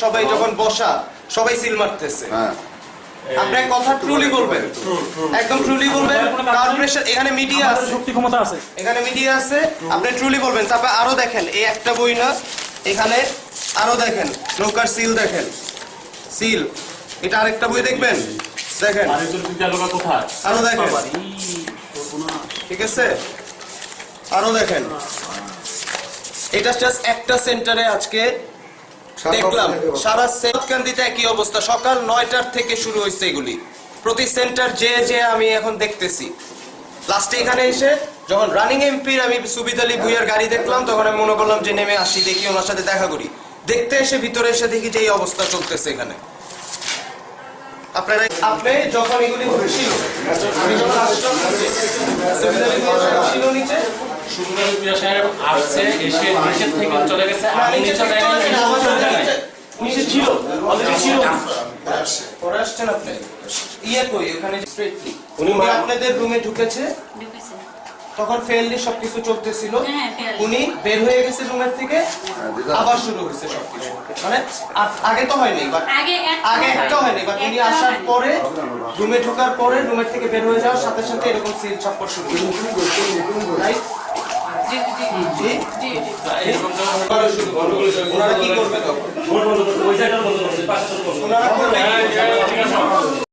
সবাই যখন বসা সবাই সিল মারতেছে। আপনি কথা ট্রুলি বলবেন, একদম ট্রুলি বলবেন। কার প্রেসার এখানে মিডিয়া আছে, শক্তি ক্ষমতা আছে, এখানে মিডিয়া আছে, আপনি ট্রুলি বলবেন। তারপর আরো দেখেন, এই একটা বই না, এখানে আরো দেখেন নৌকার সিল দেখেন, সিল। এটা আরেকটা বই দেখবেন, দেখেন আরো দেখেন, ঠিক আছে আরো দেখেন। এটা জাস্ট একটা সেন্টারে আজকে দেখলাম, সারা সৈয়দকান্দিতে একই অবস্থা। সকাল 9টার থেকে শুরু হয়েছে এগুলি, প্রতি সেন্টার যে আমি এখন দেখতেছি। লাস্টে এখানে এসে যখন রানিং এমপির আমি সুবিদ আলী ভুইয়ার গাড়ি দেখলাম, তখন আমি মনে করলাম যে নেমে আসি, দেখি ওনার সাথে দেখা করি। দেখতে এসে ভিতরে এসে দেখি যে এই অবস্থা চলতেছে এখানে। আপনারা আপনি যখন এগুলি ছিল, আমি যখন আসলাম সুবিদ আলী ভুইয়া ছিল নিচে, সুবিদ আলী ভুইয়া সাহেব আসছে, এসে নিচে থেকে চলে গেছে। আমি নিচে নিচে ছিল, অলরেডি ছিল। পরে আসছেন আপনি ইয়ে কই ওখানে স্ট্রেটলি উনি আপনাদের রুমে ঢুকেছে, তখন ফেললি সবকিছু চলতেছিল, উনি বের হয়ে গেছে রুমের থেকে, আবার শুরু হয়েছে সবকিছু। মানে আগে তো হয়নি, বাট আগে একটা হয়নি, বাট উনি আসার পরে রুমে ঢোকার পরে রুমের থেকে বের হয়ে যাওয়ার সাথে সাথে এরকম সিল ছাপ্পর শুরু রাইট। ওনারা কি করবে তখন? ওনারা করবে